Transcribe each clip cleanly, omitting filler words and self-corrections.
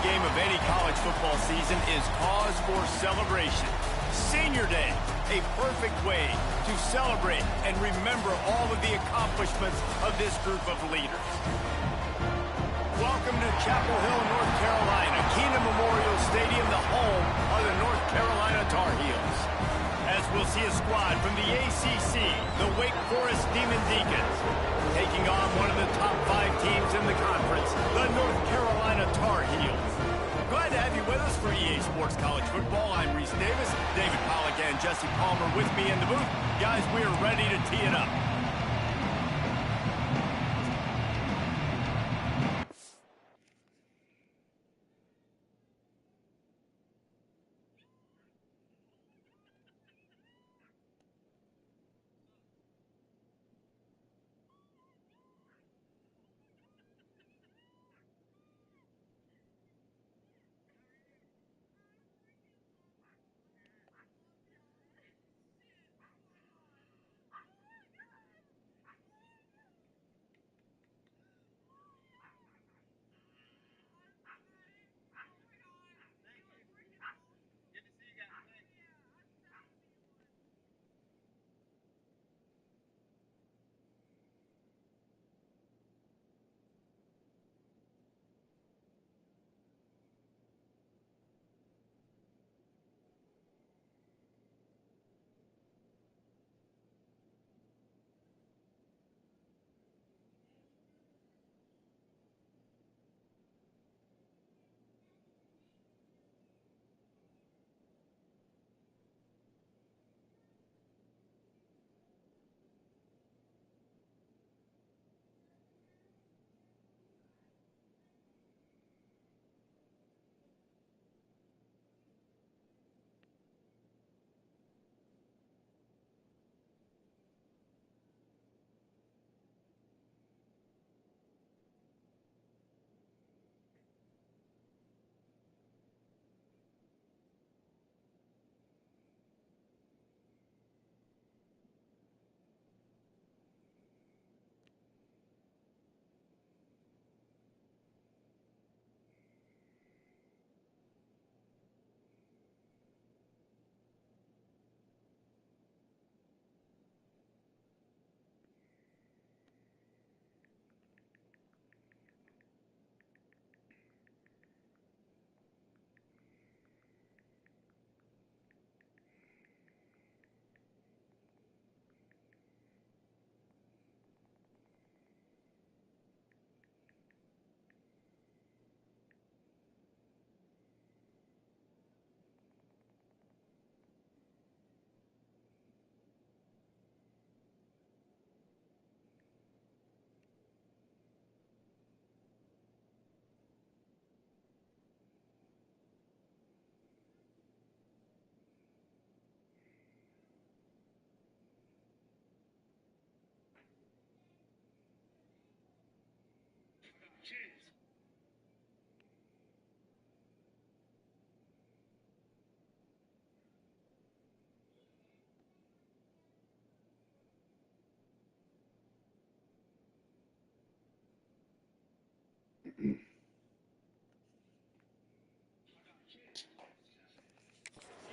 game of any college football season is cause for celebration. Senior Day, a perfect way to celebrate and remember all of the accomplishments of this group of leaders. Welcome to Chapel Hill, North Carolina, Keenan Memorial Stadium, the home of the North Carolina Tar Heels. As we'll see a squad from the ACC, the Wake Forest Demon Deacons, taking on one of the top 5 teams in the conference, the North Carolina Tar Heels. Glad to have you with us for EA Sports College Football. I'm Reese Davis, David Pollack and Jesse Palmer with me in the booth. Guys, we are ready to tee it up.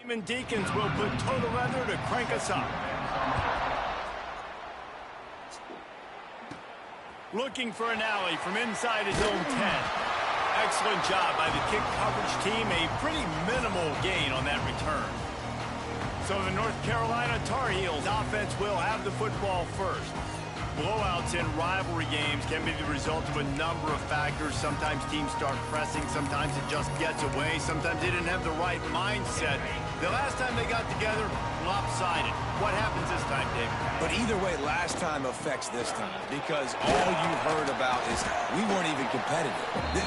Demon Deacons will put total leather to crank us up. Looking for an alley from inside his own 10. Excellent job by the kick coverage team. A pretty minimal gain on that return. So the North Carolina Tar Heels offense will have the football first. Blowouts in rivalry games can be the result of a number of factors. Sometimes teams start pressing, sometimes it just gets away, sometimes they didn't have the right mindset. The last time they got together, lopsided. What happens this time, David? But either way, last time affects this time, because all you heard about is we weren't even competitive.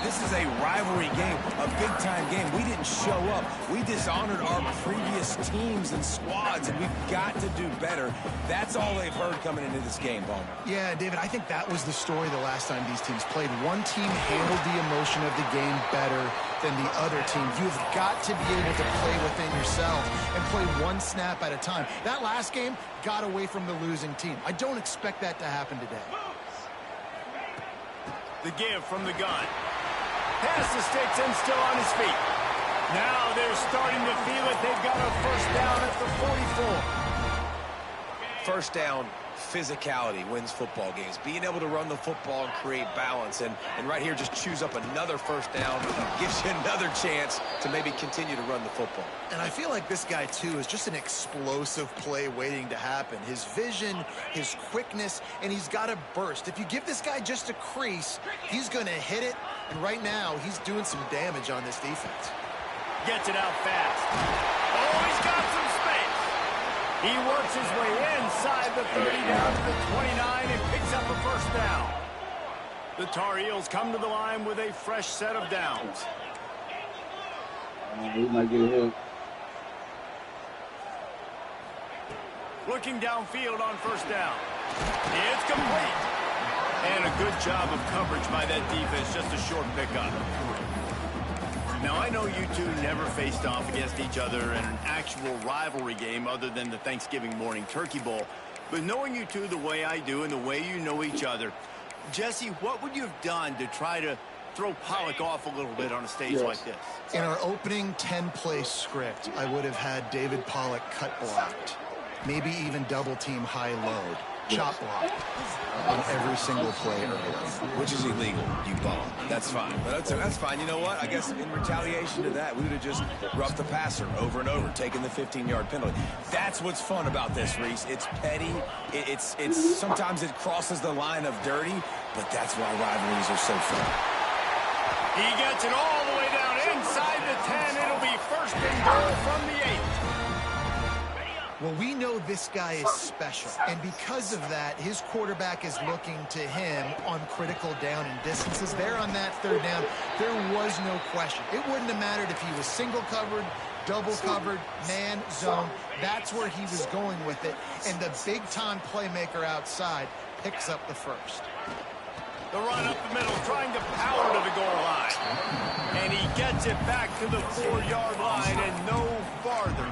This is a rivalry game, a big-time game. We didn't show up. We dishonored our previous teams and squads, and we've got to do better. That's all they've heard coming into this game, Bowman. Yeah, David, I think that was the story the last time these teams played. One team handled the emotion of the game better than the other team. You've got to be able to play within yourself and play one snap at a time. That last game got away from the losing team. I don't expect that to happen today. The give from the gun. Past the sticks and still on his feet. Now they're starting to feel it. They've got a first down at the 44. First down, physicality wins football games. Being able to run the football and create balance. And right here, just choose up another first down. Gives you another chance to maybe continue to run the football. And I feel like this guy, too, is just an explosive play waiting to happen. His vision, his quickness, and he's got a burst. If you give this guy just a crease, he's going to hit it. And right now, he's doing some damage on this defense. Gets it out fast. Oh, he's got some space. He works his way inside the 30 down to the 29 and picks up a first down. The Tar Heels come to the line with a fresh set of downs. He might get a hit. Looking downfield on first down. It's complete. And a good job of coverage by that defense. Just a short pickup. Now, I know you two never faced off against each other in an actual rivalry game other than the Thanksgiving morning Turkey Bowl. But knowing you two the way I do and the way you know each other, Jesse, what would you have done to try to throw Pollock off a little bit on a stage like this? In our opening 10-play script, I would have had David Pollock cut blocked. Maybe even double team high load. Chop block on every single play early. Which is illegal, you bum. That's fine. But that's fine. You know what? I guess in retaliation to that, we would have just roughed the passer over and over, taking the 15-yard penalty. That's what's fun about this, Reese. It's petty. It's sometimes it crosses the line of dirty, but that's why rivalries are so fun. He gets it all the way down inside the 10. It'll be first and goal from the 8. Well, we know this guy is special, and because of that, his quarterback is looking to him on critical down and distances. There on that third down, there was no question. It wouldn't have mattered if he was single covered, double covered, man, zone. That's where he was going with it, and the big-time playmaker outside picks up the first. The run up the middle, trying to power to the goal line. And he gets it back to the 4-yard line and no farther.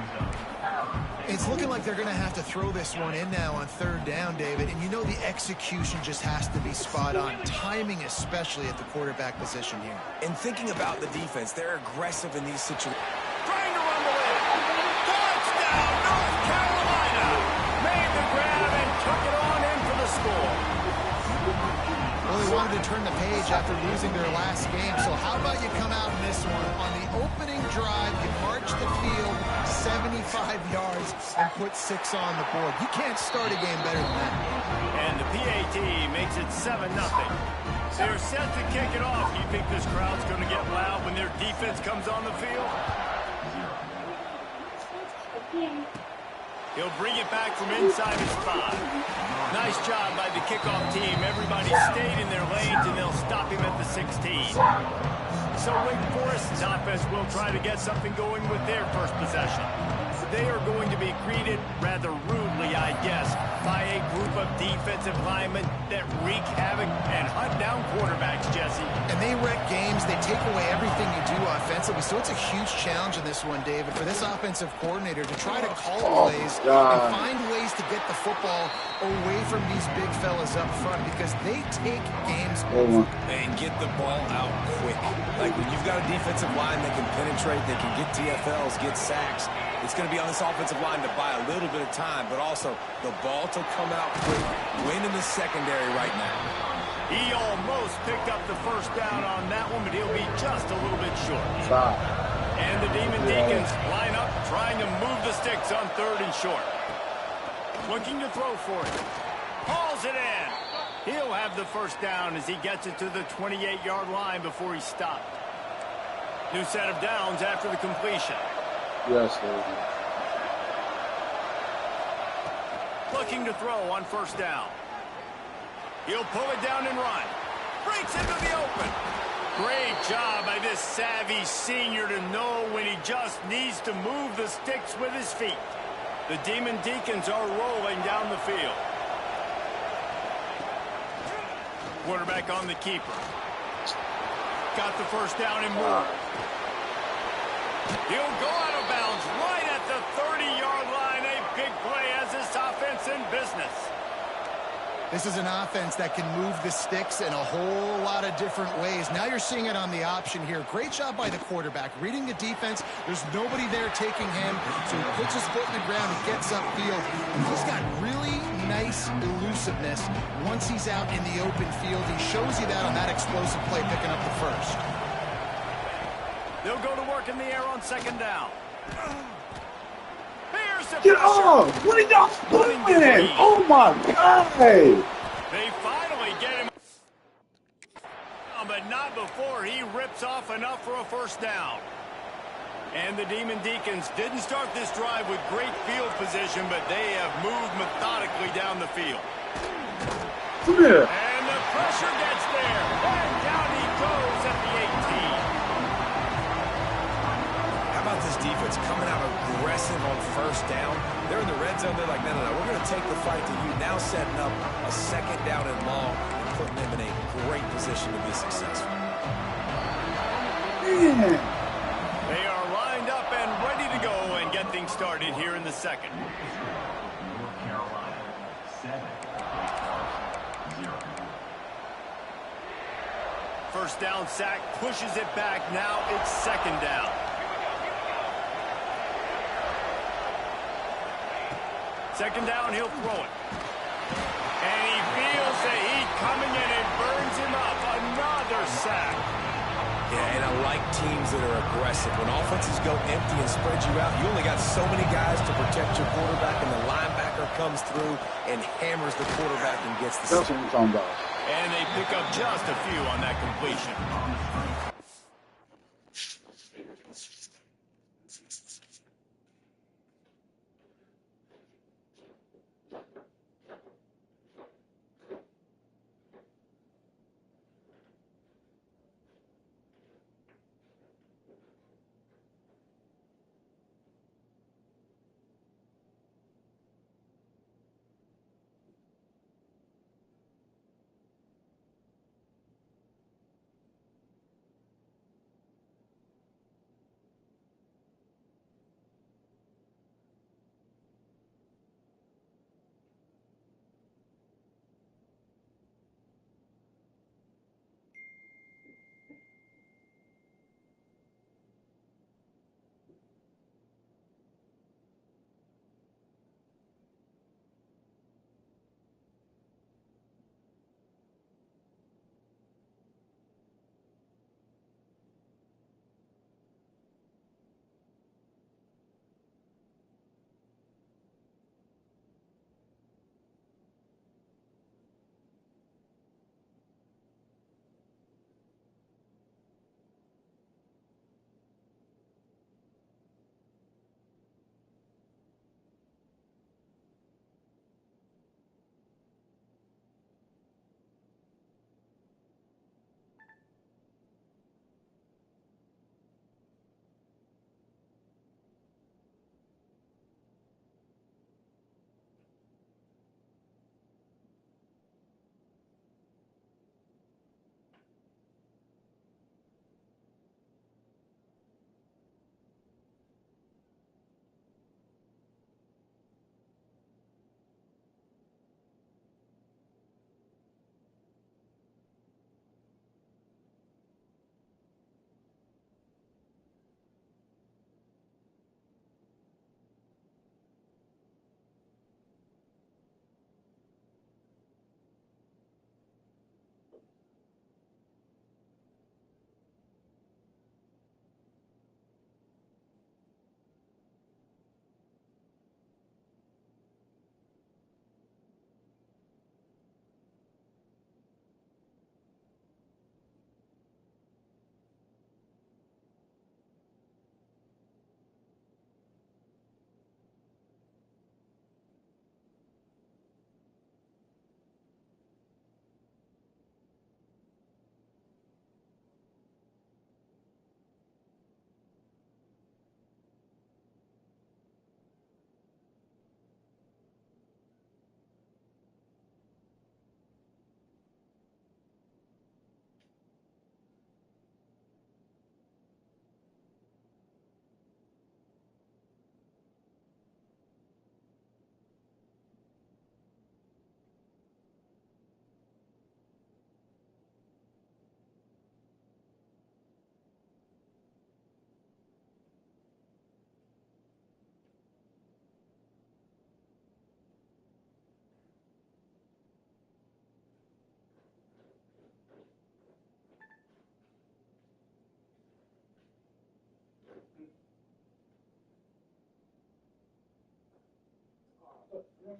It's looking like they're going to have to throw this one in now on third down, David. And you know the execution just has to be spot on. Timing especially at the quarterback position here. And thinking about the defense, they're aggressive in these situations. Trying to rumble in. Touchdown, North Carolina. Made the grab and took it on in for the score. Well, they wanted to turn the page after losing their last game. So how about you come out in this one? On the opening drive, you march the field 75 yards and put 6 on the board. You can't start a game better than that. And the PAT makes it 7-0. They're set to kick it off. You think this crowd's going to get loud when their defense comes on the field? He'll bring it back from inside his 5. Nice job by the kickoff team. Everybody stayed in their lanes, and they'll stop him at the 16. So Wake Forest's offense will try to get something going with their first possession. They are going to be greeted rather rudely, I guess, by a group of defensive linemen that wreak havoc and hunt down quarterbacks, Jesse. And they wreck games. They take away everything you do offensively. So it's a huge challenge in this one, David, for this offensive coordinator to try to call plays and find ways to get the football away from these big fellas up front because they take games over. And get the ball out quick. Like when you've got a defensive line that can penetrate, they can get TFLs, get sacks. It's going to be on this offensive line to buy a little bit of time, but also the ball to come out quick. Win in the secondary right now. He almost picked up the first down on that one, but he'll be just a little bit short. And the Demon Deacons line up, trying to move the sticks on third and short. Looking to throw for it. Hauls it in. He'll have the first down as he gets it to the 28-yard line before he stopped. New set of downs after the completion. Yes, sir. Looking to throw on first down. He'll pull it down and run. Breaks into the open. Great job by this savvy senior to know when he just needs to move the sticks with his feet. The Demon Deacons are rolling down the field. Quarterback on the keeper. Got the first down and more. He'll go out of bounds right at the 30-yard line. A big play as this offense in business. This is an offense that can move the sticks in a whole lot of different ways. Now you're seeing it on the option here. Great job by the quarterback. Reading the defense, there's nobody there taking him, so he puts his foot in the ground and gets upfield. And he's got really nice elusiveness once he's out in the open field. He shows you that on that explosive play, picking up the first. They'll go to work in the air on second down. Here's the Get pressure. off! What are y'all doing? Oh my God! They finally get him, but not before he rips off enough for a first down. And the Demon Deacons didn't start this drive with great field position, but they have moved methodically down the field. Come here. And the pressure gets there. And down he goes at the 18. How about this defense coming out aggressive on first down? They're in the red zone. They're like, no, we're going to take the fight to you. Now setting up a second down and long and putting them in a great position to be successful. Man. They are lined up and ready to go and get things started here in the second. North Carolina, 7-0. First down sack, pushes it back. Now it's second down. Second down, he'll throw it. And he feels the heat coming in and burns him up. Another sack. Yeah, and I like teams that are aggressive. When offenses go empty and spread you out, you only got so many guys to protect your quarterback, and the linebacker comes through and hammers the quarterback and gets the That's what I'm talking about. And they pick up just a few on that completion.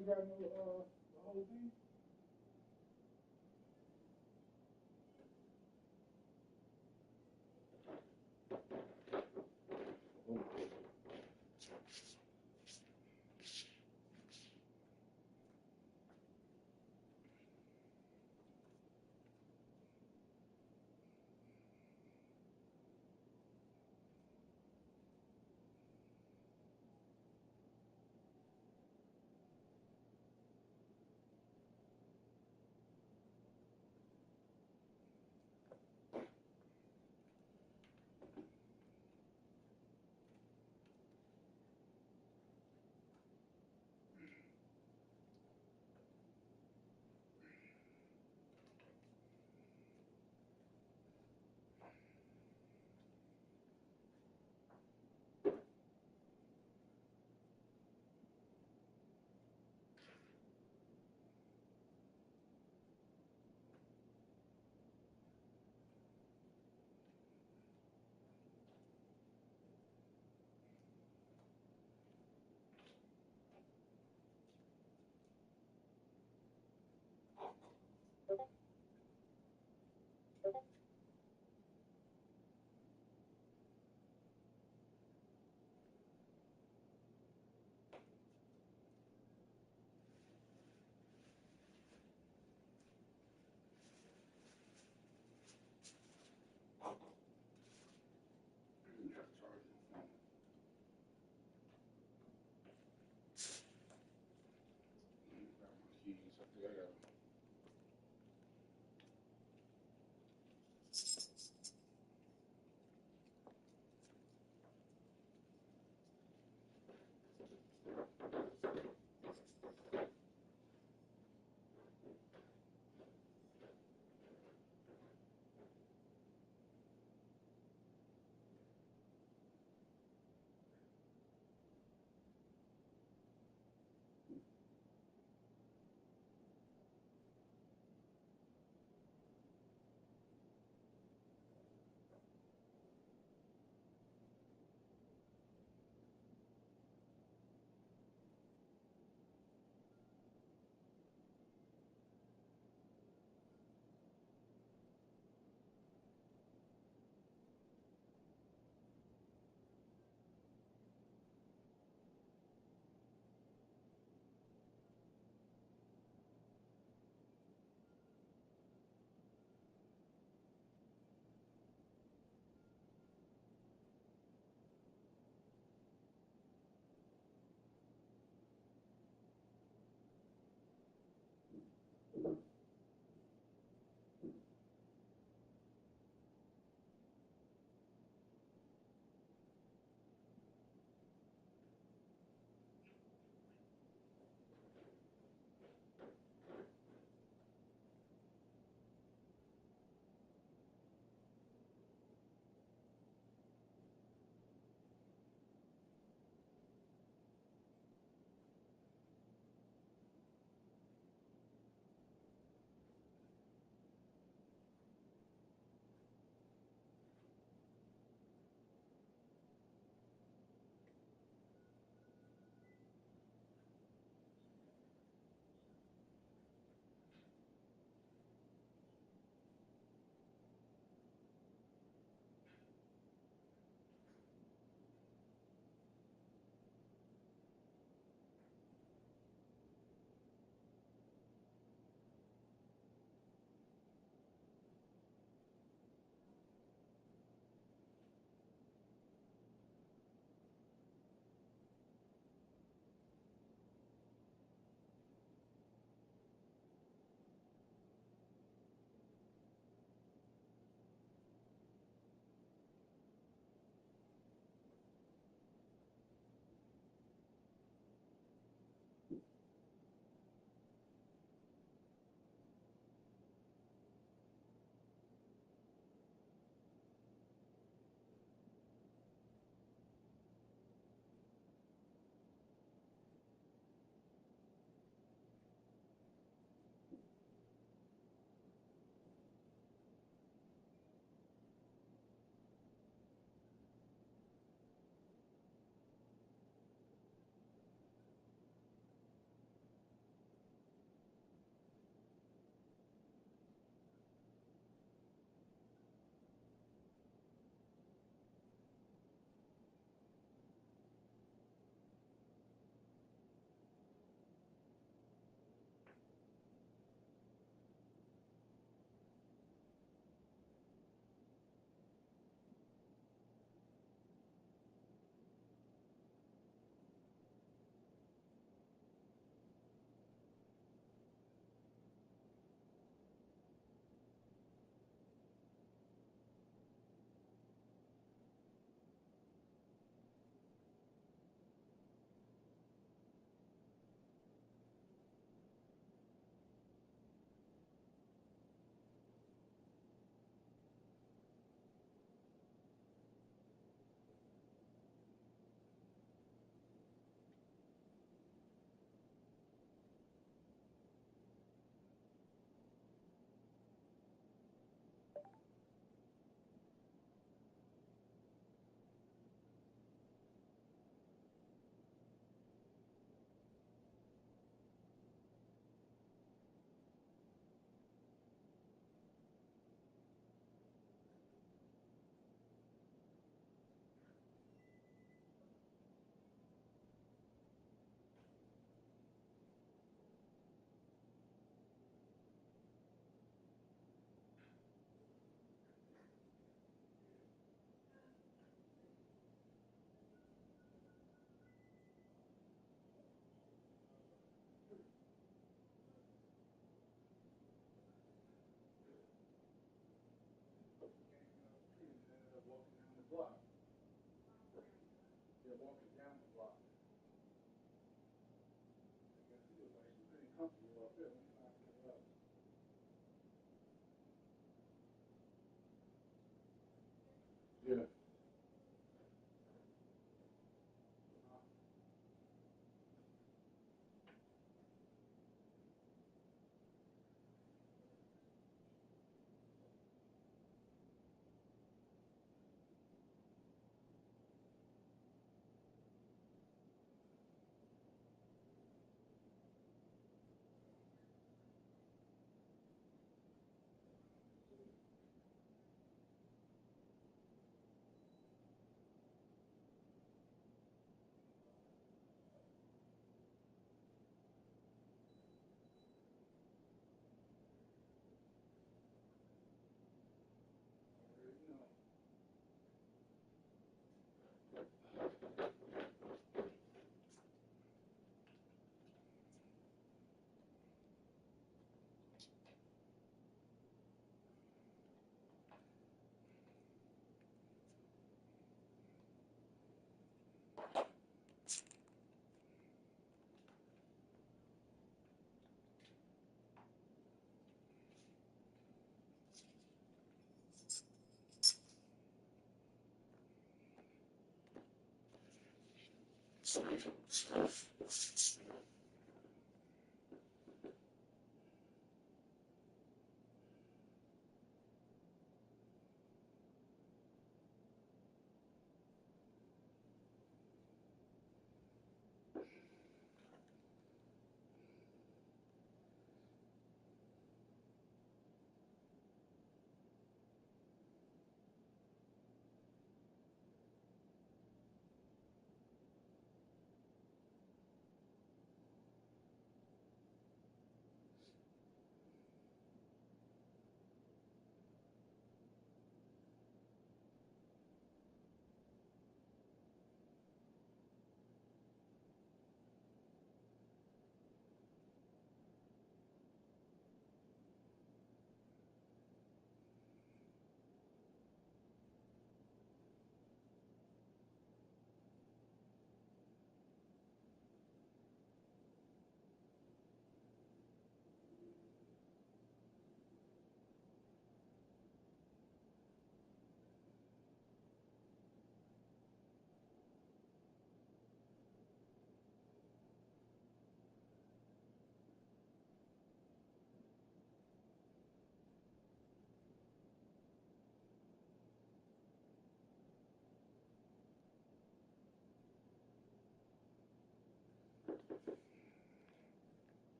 you got no, the whole thing?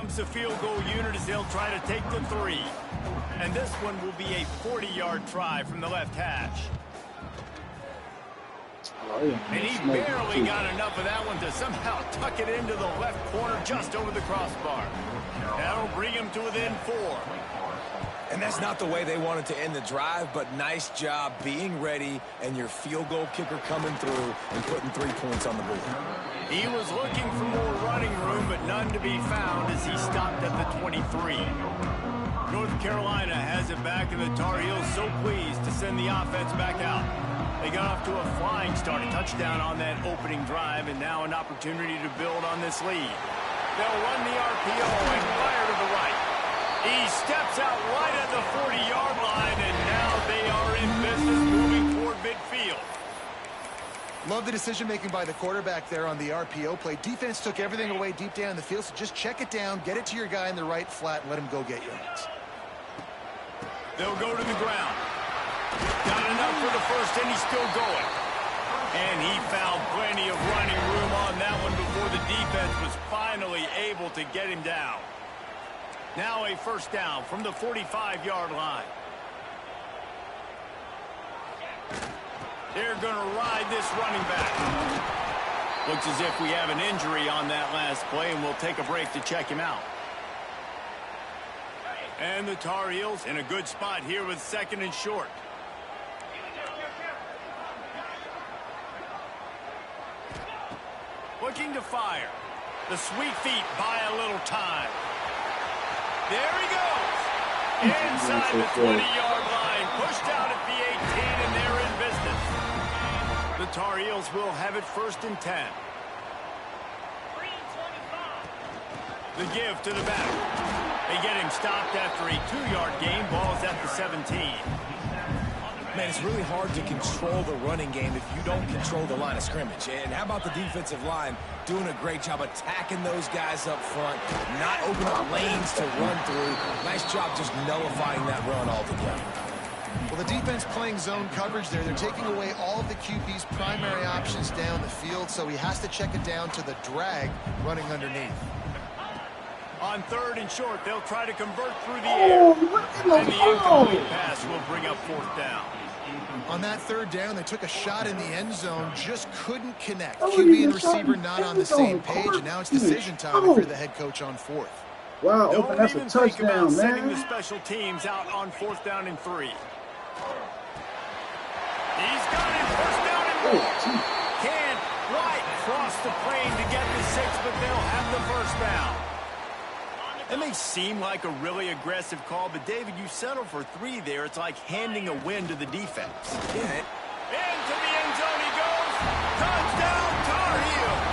Comes the field goal unit as they'll try to take the three. And this one will be a 40-yard try from the left hash. And he barely got enough of that one to somehow tuck it into the left corner just over the crossbar. That'll bring him to within 4. And that's not the way they wanted to end the drive, but nice job being ready and your field goal kicker coming through and putting 3 points on the board. He was looking for more running room, but none to be found as he stopped at the 23. North Carolina has it back, and the Tar Heels so pleased to send the offense back out. They got off to a flying start, a touchdown on that opening drive, and now an opportunity to build on this lead. They'll run the RPO and fire to the right. He steps out right at the 40-yard line, and now they are in business moving toward midfield. Love the decision-making by the quarterback there on the RPO play. Defense took everything away deep down in the field, so just check it down, get it to your guy in the right flat, and let him go get yards. They'll go to the ground. Got enough for the first, and he's still going. And he found plenty of running room on that one before the defense was finally able to get him down. Now a first down from the 45-yard line. They're going to ride this running back. Looks as if we have an injury on that last play, and we'll take a break to check him out. And the Tar Heels in a good spot here with 2nd and short. looking to fire. The sweet feet buy a little time. There he goes. Inside the 20-yard line. Pushed out at the 18, and they're in business. The Tar Heels will have it 1st and 10. The give to the back. They get him stopped after a 2-yard gain. Ball's at the 17. Man, it's really hard to control the running game if you don't control the line of scrimmage. And how about the defensive line doing a great job attacking those guys up front, not opening up lanes to run through. Nice job just nullifying that run altogether. Well, the defense playing zone coverage there. They're taking away all of the QB's primary options down the field, so he has to check it down to the drag running underneath. On 3rd and short, they'll try to convert through the air. And the incomplete pass will bring up 4th down. On that 3rd down, they took a shot in the end zone, just couldn't connect. QB and receiver not on the same page, and now it's decision time if you're the head coach on 4th. Wow, Don't that's a even think about touchdown, sending the man. special teams out on 4th down and 3. He's got it, 1st down and 4. Can't quite cross the plane to get the 6, but they'll have the 1st down. That may seem like a really aggressive call, but David, you settle for 3 there. It's like handing a win to the defense. Yeah. Into the end zone he goes. Touchdown, Tar Heels.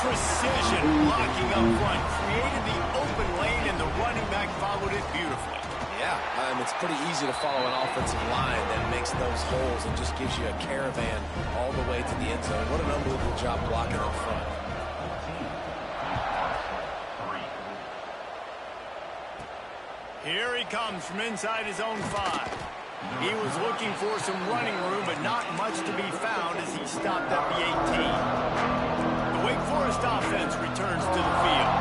Precision blocking up front. Created the open lane, and the running back followed it beautifully. Yeah, it's pretty easy to follow an offensive line that makes those holes and just gives you a caravan all the way to the end zone. What an unbelievable job blocking up front. Here he comes from inside his own 5. He was looking for some running room, but not much to be found as he stopped at the 18. The Wake Forest offense returns to the field.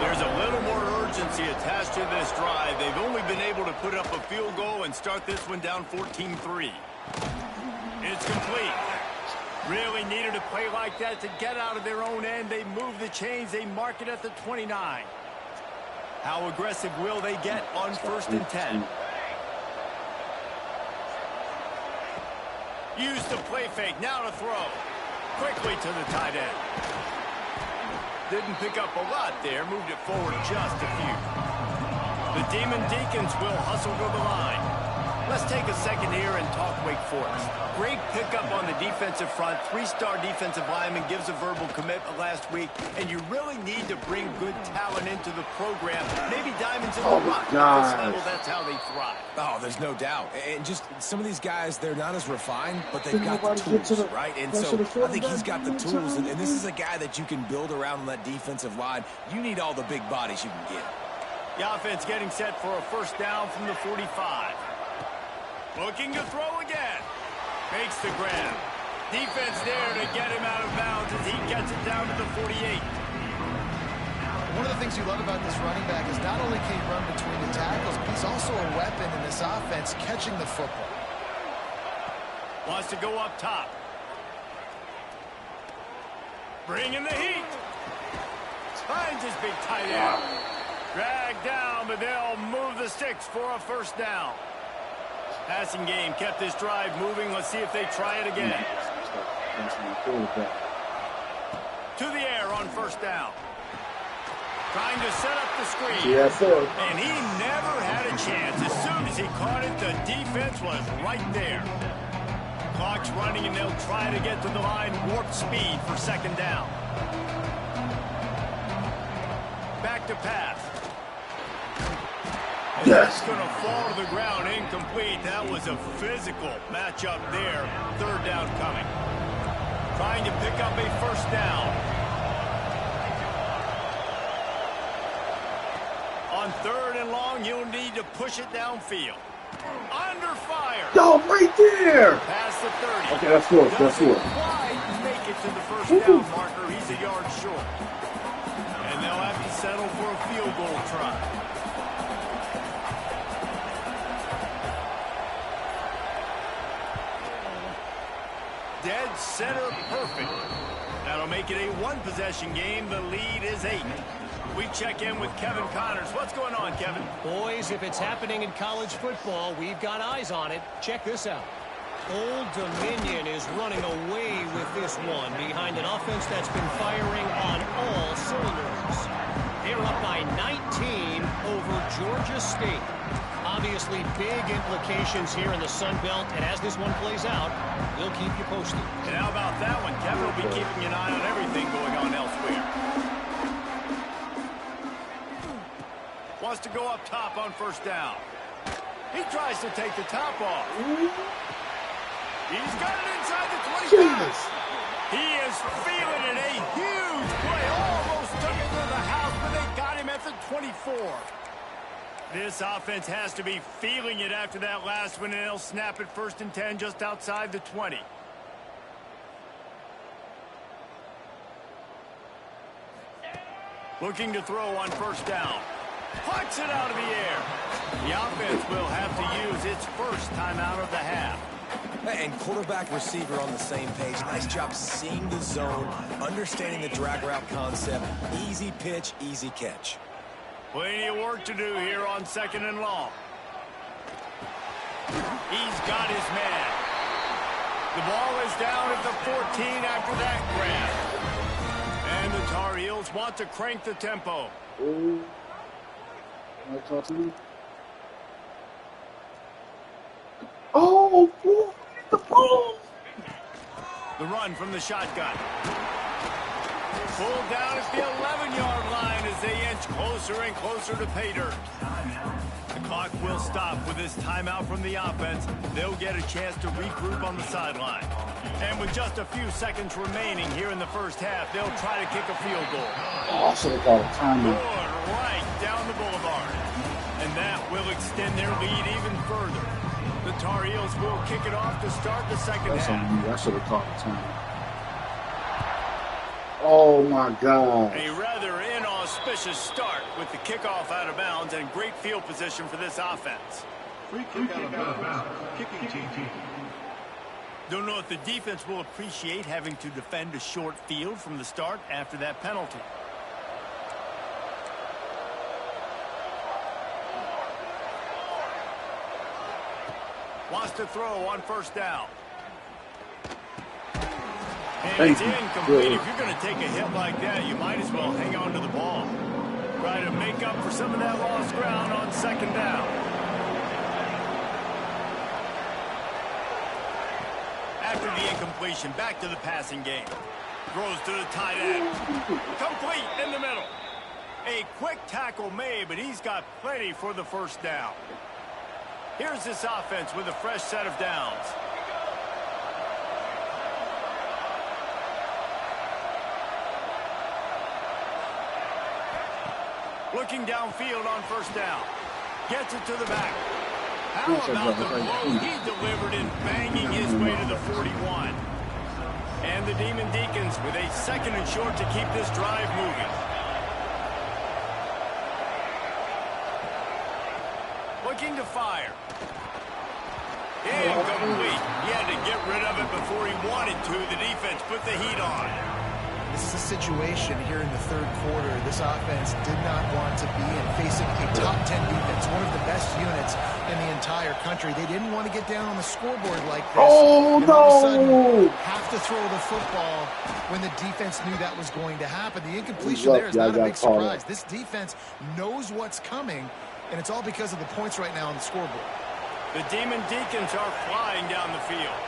There's a little more urgency attached to this drive. They've only been able to put up a field goal and start this one down 14-3. It's complete. Really needed a play like that to get out of their own end. They move the chains. They mark it at the 29. How aggressive will they get on 1st and 10? Use the play fake. Now to throw. Quickly to the tight end. Didn't pick up a lot there. Moved it forward just a few. The Demon Deacons will hustle to the line. Let's take a second here and talk Wake Forest. Great pickup on the defensive front. 3-star defensive lineman gives a verbal commitment last week, and you really need to bring good talent into the program. Maybe diamonds in the rough. At this level, that's how they thrive. Oh, there's no doubt. And just some of these guys, they're not as refined, but they've got the tools, right? And so I think he's got the tools, and this is a guy that you can build around on that defensive line. You need all the big bodies you can get. The offense getting set for a 1st down from the 45. Looking to throw again. Makes the grab. Defense there to get him out of bounds as he gets it down to the 48. One of the things you love about this running back is not only can he run between the tackles, but he's also a weapon in this offense catching the football. Wants to go up top. Bringing the heat. Finds his big tight end. Dragged down, but they'll move the sticks for a 1st down. Passing game kept this drive moving. Let's see if they try it again. To the air on 1st down. Trying to set up the screen. Yes, sir. And he never had a chance. As soon as he caught it, the defense was right there. Clock's running, and they'll try to get to the line. Warp speed for 2nd down. Back to pass. Yes. That's going to fall to the ground, incomplete. That was a physical matchup there. 3rd down coming. Trying to pick up a 1st down. On 3rd and long, you'll need to push it downfield. Under fire. Yo, right there. Past the 30. Okay, that's good. That's good. Doesn't quite make it to the 1st down marker. He's a yard short. And they'll have to settle for a field goal try. Dead center perfect. That'll make it a 1-possession game. The lead is 8. We check in with Kevin Connors. What's going on, Kevin? Boys, if it's happening in college football, we've got eyes on it. Check this out. Old Dominion is running away with this one behind an offense that's been firing on all cylinders. They're up by 19 over Georgia State. Obviously, big implications here in the Sun Belt, and as this one plays out, we'll keep you posted. And how about that one? Kevin will be keeping an eye on everything going on elsewhere. Wants to go up top on first down. He tries to take the top off. He's got it inside the 25. He is feeling it. A huge play. Almost took it to the house, but they got him at the 24. This offense has to be feeling it after that last one, and they'll snap it 1st and 10 just outside the 20. Looking to throw on first down. Pucks it out of the air. The offense will have to use its first timeout of the half. And quarterback receiver on the same page. Nice job seeing the zone, understanding the drag route concept. Easy pitch, easy catch. Plenty of work to do here on 2nd and long. He's got his man. The ball is down at the 14 after that grab. And the Tar Heels want to crank the tempo. Oh, the ball. The run from the shotgun. Pulled down at the 11-yard line as they inch closer and closer to pay dirt. The clock will stop with this timeout from the offense. They'll get a chance to regroup on the sideline. And with just a few seconds remaining here in the first half, they'll try to kick a field goal. Oh, I should have called a timeout. Good, right down the boulevard. And that will extend their lead even further. The Tar Heels will kick it off to start the second That's half. on me. I should have called a timeout. Oh, my God. A rather inauspicious start with the kickoff out of bounds and great field position for this offense. Free kick out of bounds. Kicking team. Don't know if the defense will appreciate having to defend a short field from the start after that penalty. Wants to throw on first down. And it's incomplete. If you're going to take a hit like that, you might as well hang on to the ball. Try to make up for some of that lost ground on 2nd down. After the incompletion, back to the passing game. Throws to the tight end. Complete in the middle. A quick tackle made, but he's got plenty for the first down. Here's this offense with a fresh set of downs. Looking downfield on first down. Gets it to the back. How about the blow he delivered in banging his way to the 41? And the Demon Deacons with a 2nd and short to keep this drive moving. Looking to fire. Incomplete. He had to get rid of it before he wanted to. The defense put the heat on. This is a situation here in the 3rd quarter this offense did not want to be in, facing a top 10 defense, one of the best units in the entire country. They didn't want to get down on the scoreboard like this. Oh, and all of a no! sudden, have to throw the football when the defense knew that was going to happen. The incompletion there is not a big surprise. This defense knows what's coming, and it's all because of the points right now on the scoreboard. The Demon Deacons are flying down the field.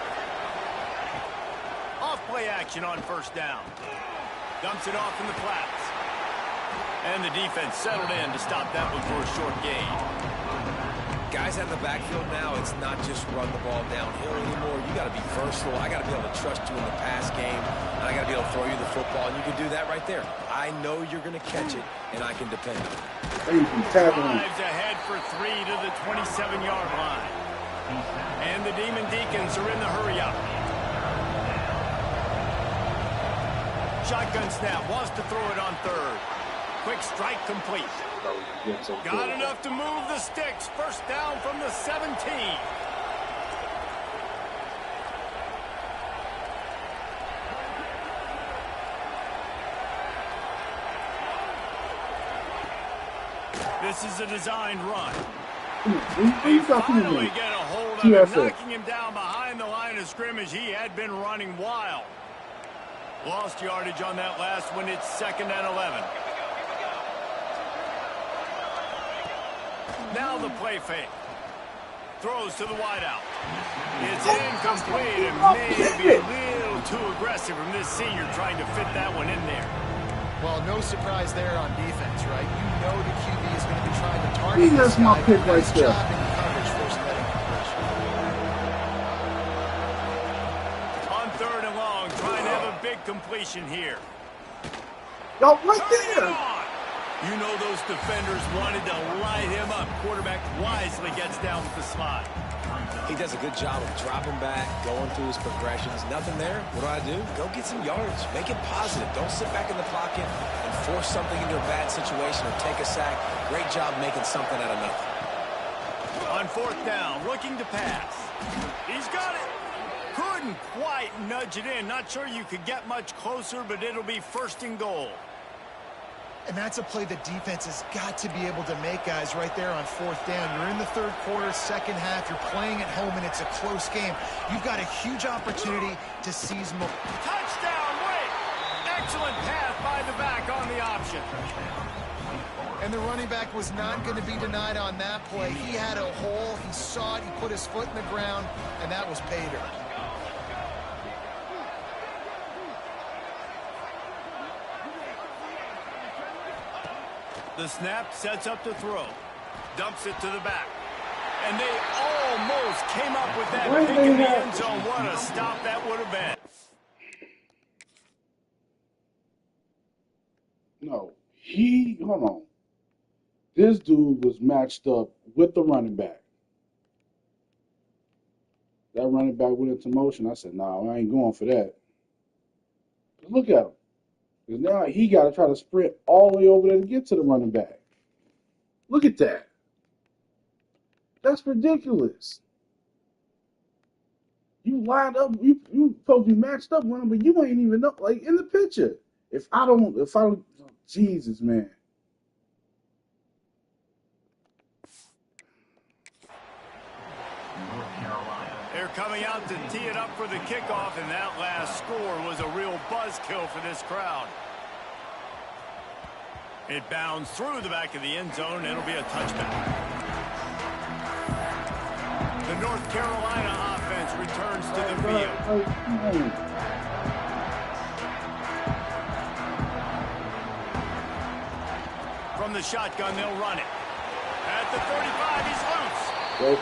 Off play action on first down. Dumps it off in the flats. And the defense settled in to stop that one for a short gain. Guys out in the backfield now, it's not just run the ball downhill anymore. You got to be versatile. I got to be able to trust you in the pass game. And I got to be able to throw you the football. And you can do that right there. I know you're going to catch it, and I can depend on it. Drives ahead for 3 to the 27-yard line. And the Demon Deacons are in the hurry-up. Shotgun snap, wants to throw it on 3rd. Quick strike complete. Got enough to move the sticks. First down from the 17. This is a designed run. They finally get a hold of him, knocking him down behind the line of of scrimmage, he had been running wild. Lost yardage on that last one. It's 2nd and 11. Now the play fake. Throws to the wideout. It's incomplete and maybe a little too aggressive from this senior trying to fit that one in there. Well, no surprise there on defense, right? You know the QB is going to be trying to target this That's my guy. pick right Nice there. job in coverage, forcing that incompletion. On 3rd and long, trying to have a big completion here. Yo, right there. You know those defenders wanted to light him up. Quarterback wisely gets down with the slide. He does a good job of dropping back, going through his progressions. Nothing there. What do? Go get some yardage. Make it positive. Don't sit back in the pocket and force something into a bad situation or take a sack. Great job making something out of nothing. On 4th down, looking to pass. He's got it. Couldn't quite nudge it in. Not sure you could get much closer, but it'll be 1st and goal. And that's a play the defense has got to be able to make, guys, right there on 4th down. You're in the 3rd quarter, 2nd half. You're playing at home, and it's a close game. You've got a huge opportunity to seize more. Touchdown, wait! Excellent pass by the back on the option. And the running back was not going to be denied on that play. He had a hole. He saw it. He put his foot in the ground, and that was pay dirt. The snap sets up to throw. Dumps it to the back. And they almost came up with that pick in the end zone. What a stop that would have been. No, hold on. This dude was matched up with the running back. That running back went into motion. I said, no, I ain't going for that. Look at him. Because now he got to try to sprint all the way over there to get to the running back. Look at that. That's ridiculous. You lined up, you supposed to be matched up with him, but you ain't even know, like in the picture. If I don't, Jesus, man. They're coming out to tee it up for the kickoff, and that last score was a real buzzkill for this crowd. It bounds through the back of the end zone, and it'll be a touchback. The North Carolina offense returns to the field. From the shotgun, they'll run it. At the 35, he's loose.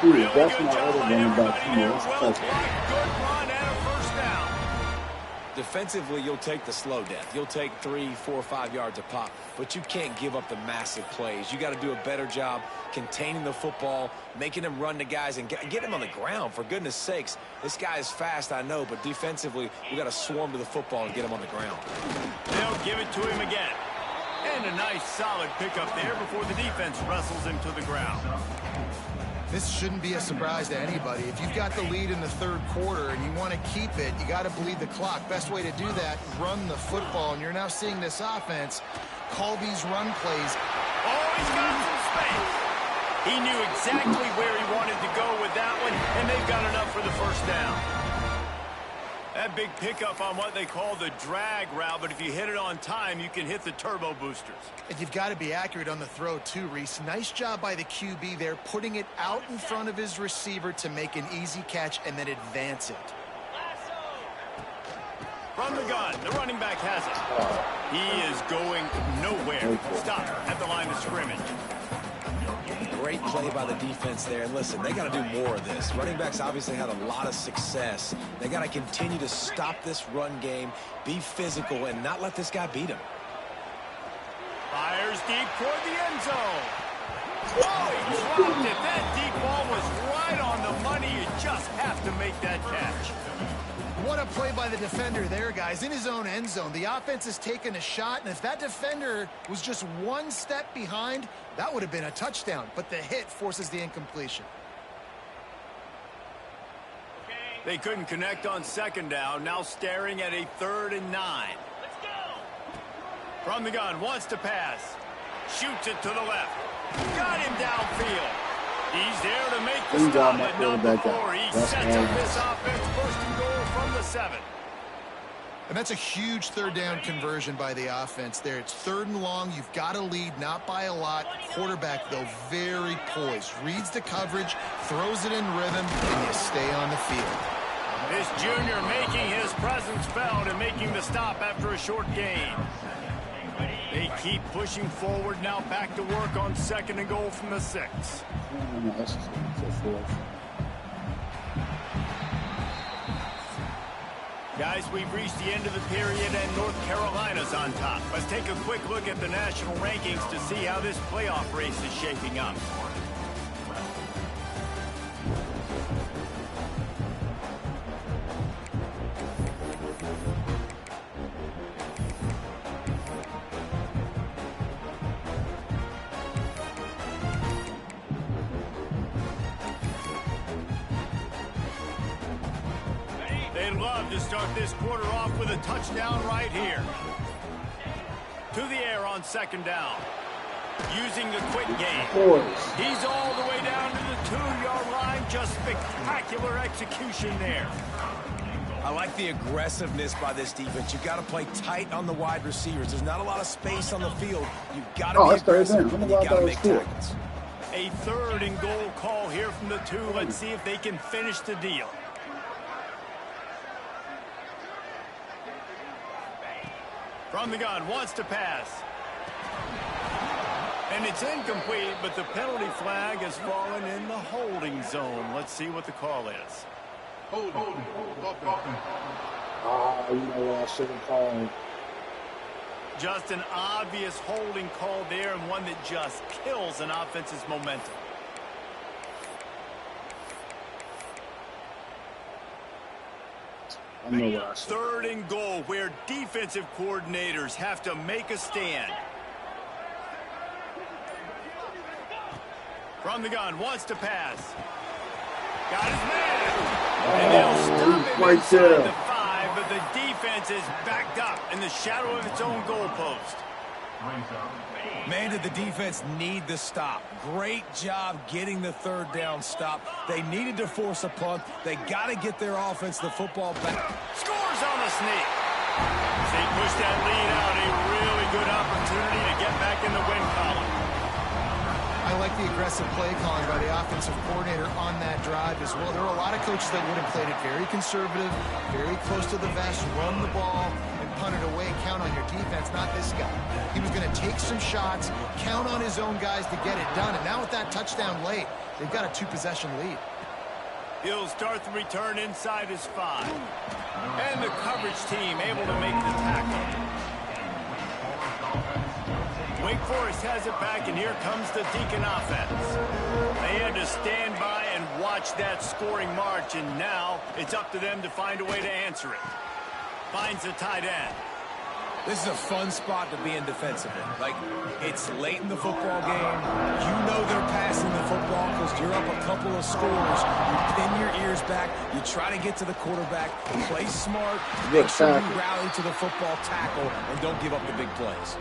Really that's good my job other by running back. everybody there. Well blocked, good run, and a 1st down. Defensively, you'll take the slow death. You'll take 3, 4, 5 yards a pop, but you can't give up the massive plays. You got to do a better job containing the football, making them run to guys, and get him on the ground. For goodness sakes, this guy is fast, I know, but defensively, we got to swarm to the football and get him on the ground. They'll give it to him again. And a nice, solid pickup there before the defense wrestles him to the ground. This shouldn't be a surprise to anybody. If you've got the lead in the 3rd quarter and you want to keep it, you got to bleed the clock. Best way to do that, run the football. And you're now seeing this offense call these run plays. Oh, he's got some space. He knew exactly where he wanted to go with that one, and they've got enough for the 1st down. That big pickup on what they call the drag route, but if you hit it on time, you can hit the turbo boosters. And you've got to be accurate on the throw too, Reese. Nice job by the QB there, putting it out in front of his receiver to make an easy catch and then advance it. From the gun, the running back has it. He is going nowhere. Stop at the line of scrimmage. Great play by the defense there. And listen, they got to do more of this. Running backs obviously had a lot of success. They got to continue to stop this run game, be physical, and not let this guy beat him. Fires deep toward the end zone. Oh, he dropped it. That deep ball was right on the money. You just have to make that catch. What a play by the defender there, guys. In his own end zone, the offense has taken a shot, and if that defender was just one step behind, that would have been a touchdown. But the hit forces the incompletion. They couldn't connect on 2nd down. Now staring at a 3rd and 9. Let's go. From the gun, wants to pass. Shoots it to the left. Got him downfield. He's there to make the He got stop, my but not quarterback before out. he That's sets all. up this offense first and goal from the 7. And that's a huge third down conversion by the offense there. It's 3rd and long. You've got to lead, not by a lot. Quarterback, though, very poised. Reads the coverage, throws it in rhythm, and you stay on the field. This junior making his presence felt and making the stop after a short gain. They keep pushing forward, now back to work on 2nd and goal from the 6. That's just so forth. Guys, we've reached the end of the period and North Carolina's on top. Let's take a quick look at the national rankings to see how this playoff race is shaping up. They'd love to start this quarter off with a touchdown right here. To the air on 2nd down. Using the quick game. He's all the way down to the 2-yard line. Just spectacular execution there. I like the aggressiveness by this defense. You got to play tight on the wide receivers. There's not a lot of space on the field. You got to be aggressive, and you got to make tackles. A 3rd and goal call here from the 2. Let's see if they can finish the deal. From the gun, wants to pass. And it's incomplete, but the penalty flag has fallen in the holding zone. Let's see what the call is. You know what I should have called. Just an obvious holding call there, and one that just kills an offense's momentum. I know what I should. 3rd and goal, where defensive coordinators have to make a stand. From the gun, wants to pass. Got his man. And they'll stop him right inside there. the 5, but the defense is backed up in the shadow of its own goalpost. Man, did the defense need the stop. Great job getting the 3rd down stop. They needed to force a punt. They got to get their offense the football back. Scores on the sneak. They push that lead out. A really good opportunity to get back in the win column. I like the aggressive play calling by the offensive coordinator on that drive as well. There are a lot of coaches that would have played it very conservative, very close to the vest, run the ball, and punt it away, count on your defense, not this guy. He was going to take some shots, count on his own guys to get it done, and now with that touchdown late, they've got a 2-possession lead. He'll start the return inside his 5. And the coverage team able to make the tackle. Wake Forest has it back, and here comes the Deacon offense. They had to stand by and watch that scoring march, and now it's up to them to find a way to answer it. Finds the tight end. This is a fun spot to be in defensively. Like, it's late in the football game. You know they're passing the football because you're up a couple of scores. You pin your ears back. You try to get to the quarterback. Play smart. Make sure you rally to the football tackle and don't give up the big plays.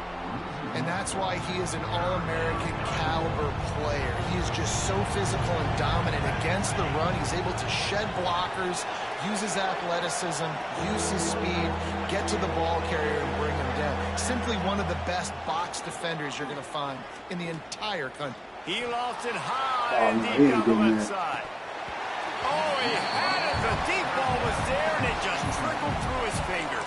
And that's why he is an All-American caliber player. He is just so physical and dominant against the run. He's able to shed blockers, use his athleticism, use his speed, get to the ball carrier and bring him down. Simply one of the best box defenders you're going to find in the entire country. He lofts it high and deep down the left side. Oh, he had it. The deep ball was there, and it just trickled through his fingers.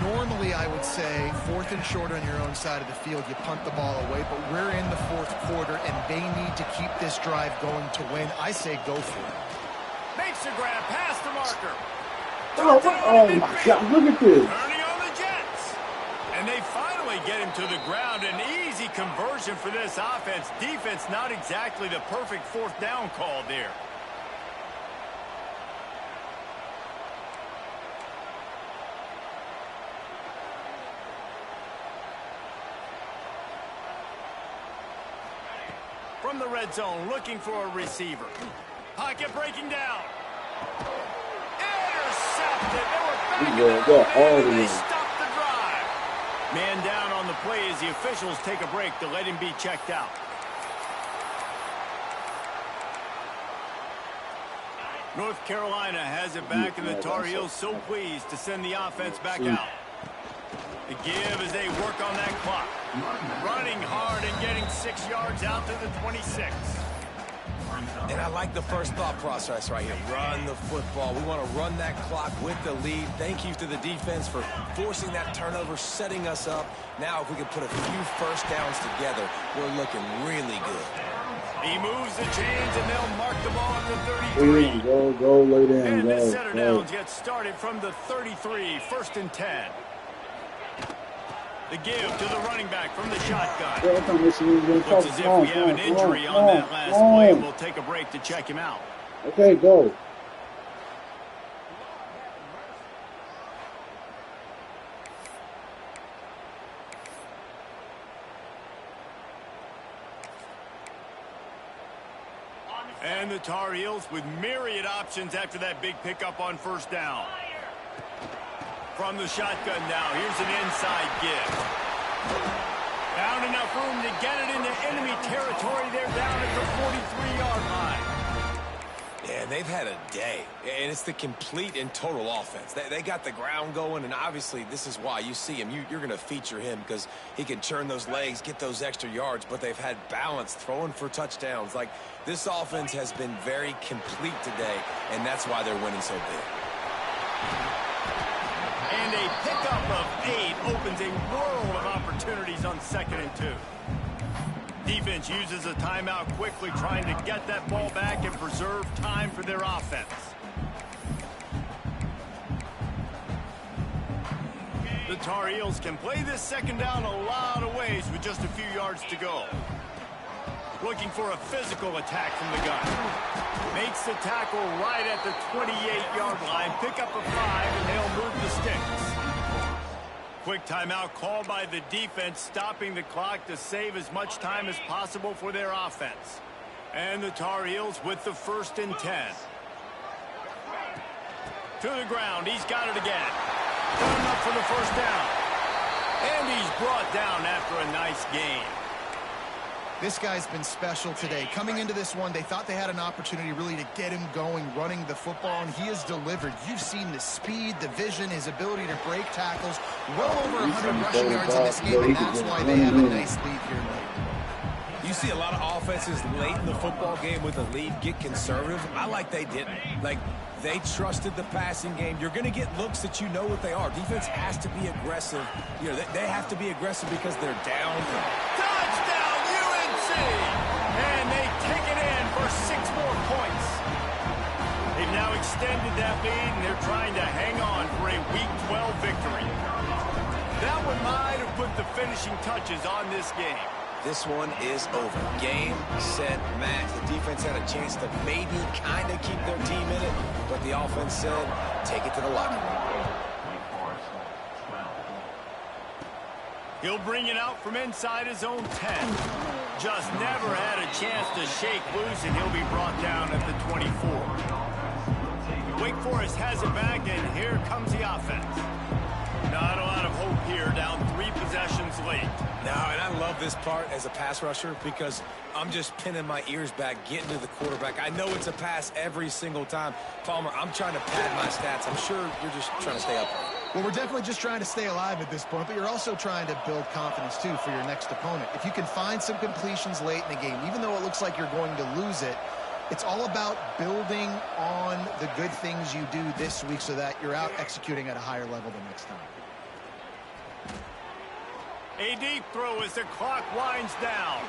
Normally, I would say 4th and short on your own side of the field, you punt the ball away, but we're in the 4th quarter, and they need to keep this drive going to win. I say go for it. Makes the grab past the marker. Oh my God, look at this. Turning on the Jets. And they finally get him to the ground. An easy conversion for this offense. Defense not exactly the perfect 4th down call there. From the red zone, looking for a receiver. Pocket breaking down. Intercepted. They were back in the they stopped the drive. Man down on the play as the officials take a break to let him be checked out. North Carolina has it back, and the Tar Heels so pleased to send the offense back out. The give as they work on that clock. Running hard and getting 6 yards out to the 26. And I like the first thought process right here. Run the football. We want to run that clock with the lead. Thank you to the defense for forcing that turnover, setting us up. Now if we can put a few first downs together, we're looking really good. He moves the chains, and they'll mark the ball at the 33. Go, lay down. And the center downs get started from the 33, 1st and 10. The give to the running back from the shotgun. Looks as if we have an injury on that last play, and we'll take a break to check him out. Okay, go. And the Tar Heels with myriad options after that big pickup on 1st down. From the shotgun now, here's an inside give. Found enough room to get it into enemy territory. They're down at the 43-yard line. Yeah, they've had a day, and it's the complete and total offense. They got the ground going, and obviously this is why you see him. You're going to feature him because he can churn those legs, get those extra yards, but they've had balance, throwing for touchdowns. Like, this offense has been very complete today, and that's why they're winning so big. And a pickup of 8 opens a world of opportunities on 2nd and 2. Defense uses a timeout quickly, trying to get that ball back and preserve time for their offense. The Tar Heels can play this 2nd down a lot of ways with just a few yards to go. Looking for a physical attack from the gun. Makes the tackle right at the 28-yard line. Pick up a 5, and they'll move the sticks. Quick timeout called by the defense, stopping the clock to save as much time as possible for their offense. And the Tar Heels with the 1st and 10. To the ground. He's got it again. Coming up for the 1st down. And he's brought down after a nice gain. This guy's been special today. Coming into this one, they thought they had an opportunity really to get him going, running the football, and he has delivered. You've seen the speed, the vision, his ability to break tackles. Well over 100 rushing yards in this game, and that's why they have a nice lead here late. You see a lot of offenses late in the football game with a lead get conservative. I like they didn't. Like, they trusted the passing game. You're going to get looks that you know what they are. Defense has to be aggressive. You know, they have to be aggressive because they're down. Touchdown! And they take it in for 6 more points. They've now extended that lead, and they're trying to hang on for a Week 12 victory. That one might have put the finishing touches on this game. This one is over. Game, set, match. The defense had a chance to maybe kind of keep their team in it, but the offense said, take it to the locker room. He'll bring it out from inside his own 10. Just never had a chance to shake loose, and he'll be brought down at the 24. Wake Forest has it back, and here comes the offense. Not a lot of hope here, down 3 possessions late. No, and I love this part as a pass rusher because I'm just pinning my ears back, getting to the quarterback. I know it's a pass every single time. Palmer, I'm trying to pad my stats. I'm sure you're just trying to stay up. Well, we're definitely just trying to stay alive at this point, but you're also trying to build confidence, too, for your next opponent. If you can find some completions late in the game, even though it looks like you're going to lose it, it's all about building on the good things you do this week so that you're out executing at a higher level the next time. A deep throw as the clock winds down.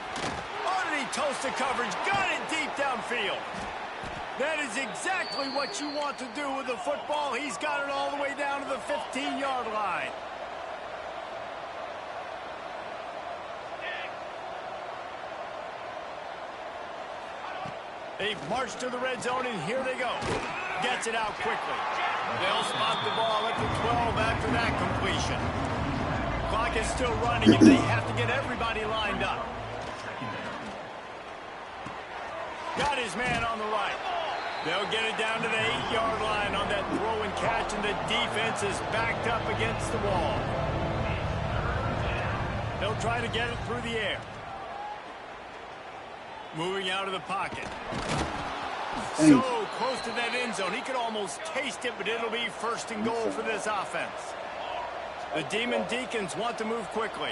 Oh, did he toast the coverage? Got it deep downfield. That is exactly what you want to do with the football. He's got it all the way down to the 15-yard line. They've marched to the red zone, and here they go. Gets it out quickly. They'll spot the ball at the 12 after that completion. Clock is still running, and they have to get everybody lined up. Got his man on the right. They'll get it down to the 8-yard line on that throw and catch, and the defense is backed up against the wall. They'll try to get it through the air. Moving out of the pocket. So close to that end zone. He could almost taste it, but it'll be first and goal for this offense. The Demon Deacons want to move quickly,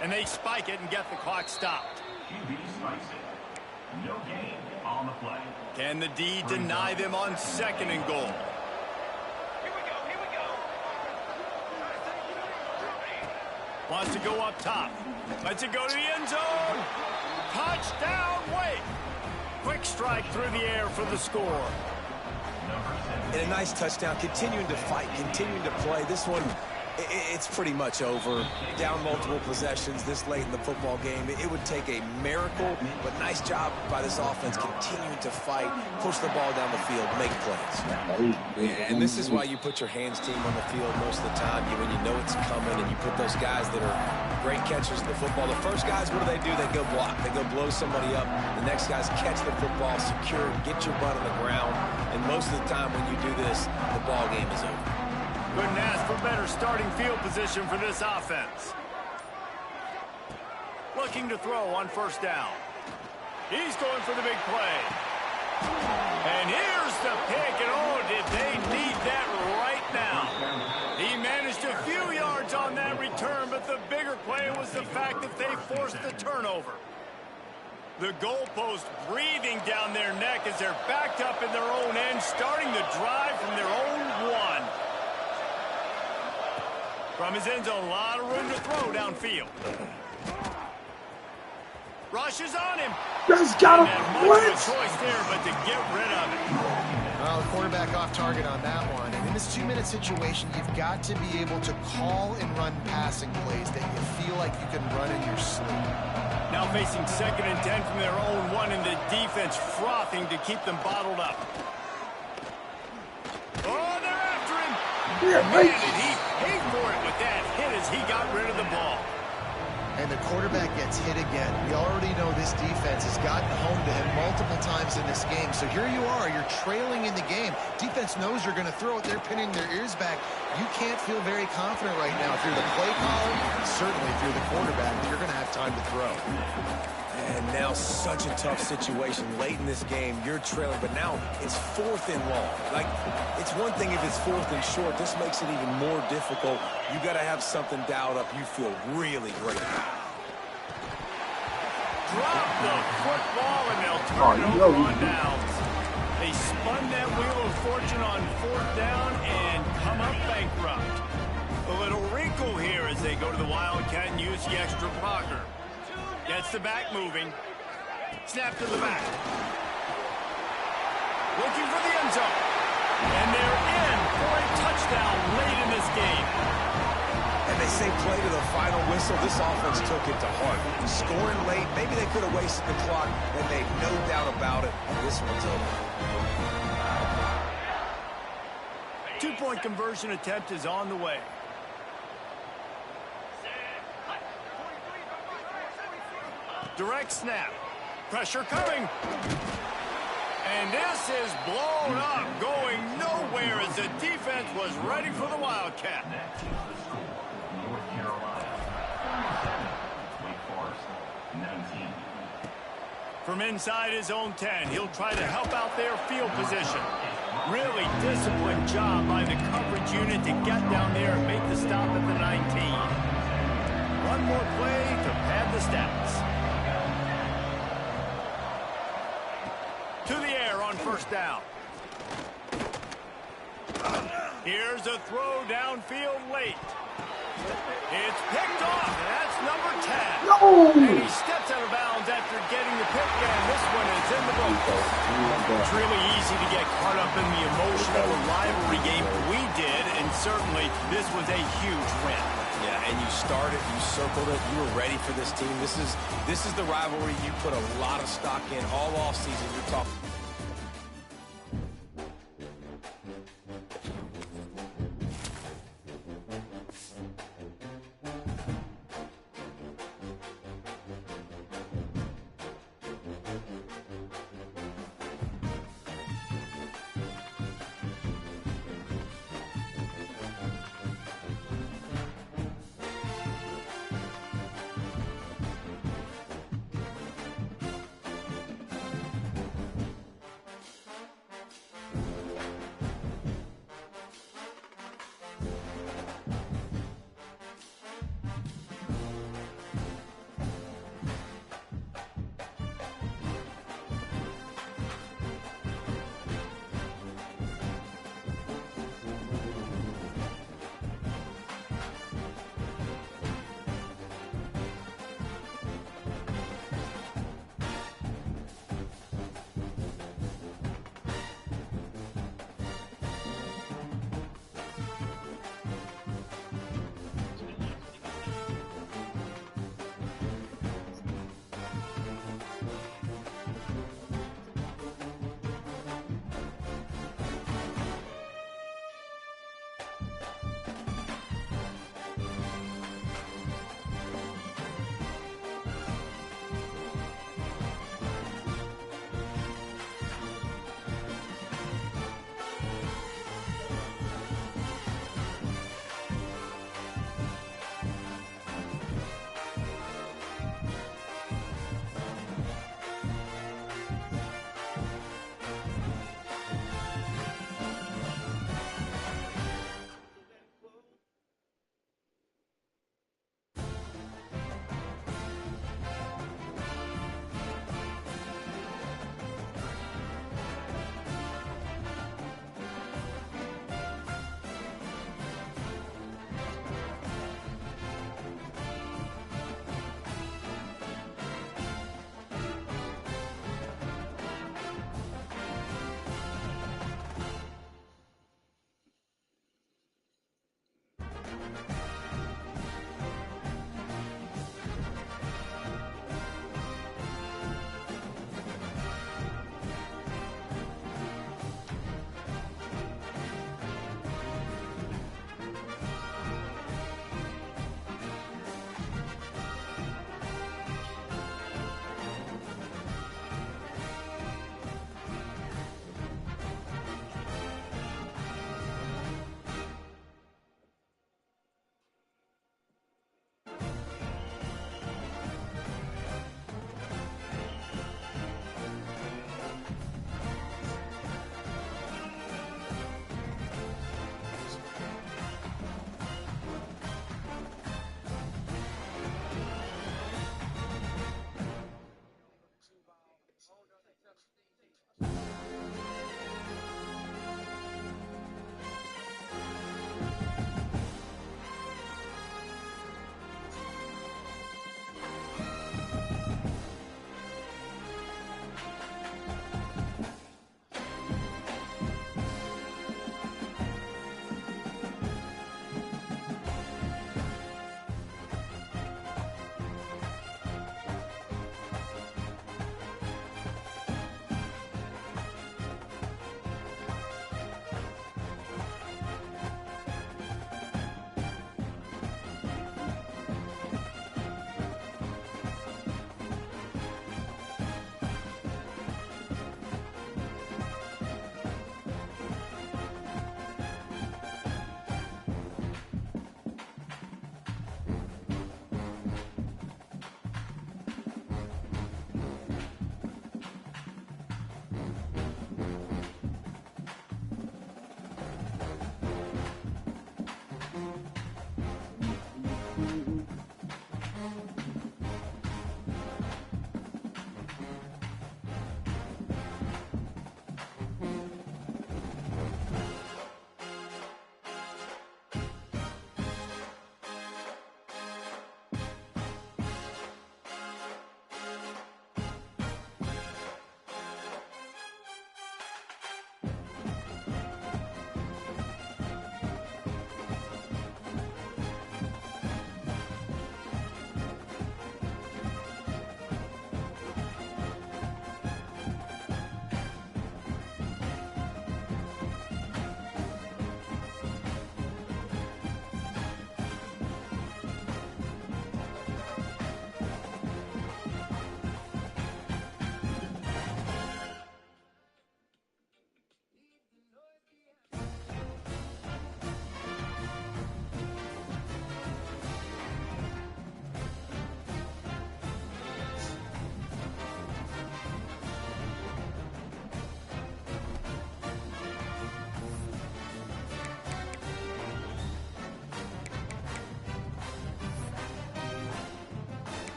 and they spike it and get the clock stopped. QB spikes it. No gain on the play. Can the D deny them on second and goal? Wants to go up top. Lets it go to the end zone. Touchdown, Wake. Quick strike through the air for the score. And a nice touchdown, continuing to fight, continuing to play. This one, it's pretty much over. Down multiple possessions this late in the football game. It would take a miracle, but nice job by this offense continuing to fight, push the ball down the field, make plays. And this is why you put your hands team on the field most of the time. When you know it's coming and you put those guys that are great catchers of the football. The first guys, what do? They go block. They go blow somebody up. The next guys catch the football, secure, get your butt on the ground. And most of the time when you do this, the ball game is over. Couldn't ask for better starting field position for this offense. Looking to throw on first down. He's going for the big play. And here's the pick, and oh, did they need that right now. He managed a few yards on that return, but the bigger play was the fact that they forced the turnover. The goalpost breathing down their neck as they're backed up in their own end, starting the drive from their own one. From his end zone, a lot of room to throw downfield. Rushes on him. Just got him. What? No choice there, but to get rid of it. Well, the quarterback off target on that one. And in this 2-minute situation, you've got to be able to call and run passing plays that you feel like you can run in your sleep. Now facing 2nd and 10 from their own one, and the defense frothing to keep them bottled up. Oh, they're after him. Yeah, Man, did he pay for it with that hit as he got rid of the ball. And the quarterback gets hit again. We already know this defense has gotten home to him multiple times in this game. So here you are, you're trailing in the game. Defense knows you're going to throw it. They're pinning their ears back. You can't feel very confident right now. If you're the play caller, certainly if you're the quarterback, you're going to have time to throw. And now such a tough situation late in this game. You're trailing, but now it's 4th and long. Like, it's one thing if it's 4th and short. This makes it even more difficult. You got to have something dialed up you feel really great about. Drop the football, and they'll turn it over on downs. They spun that wheel of fortune on 4th down and come up bankrupt. A little wrinkle here as they go to the Wildcat and use the extra blocker. Gets the back moving. Snap to the back. Looking for the end zone. And they're in for a touchdown late in this game. And they say play to the final whistle. This offense took it to heart. Scoring late, maybe they could have wasted the clock, and made no doubt about it. This one's over. 2-point conversion attempt is on the way. Direct snap. Pressure coming. And this is blown up, going nowhere as the defense was ready for the Wildcat. North Carolina, 7, Wake Forest, 19. From inside his own 10, he'll try to help out their field position. Really disciplined job by the coverage unit to get down there and make the stop at the 19. One more play to pad the stats. To the air on first down. Here's a throw downfield late. It's picked off, and that's number 10. No! And he steps out of bounds after getting the pick, and this one is in the books. It's really easy to get caught up in the emotion of a rivalry game. We did, and certainly this was a huge win. Yeah, and you started, you circled it, you were ready for this team. This is the rivalry you put a lot of stock in all offseason. You're talking.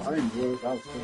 I didn't realize I was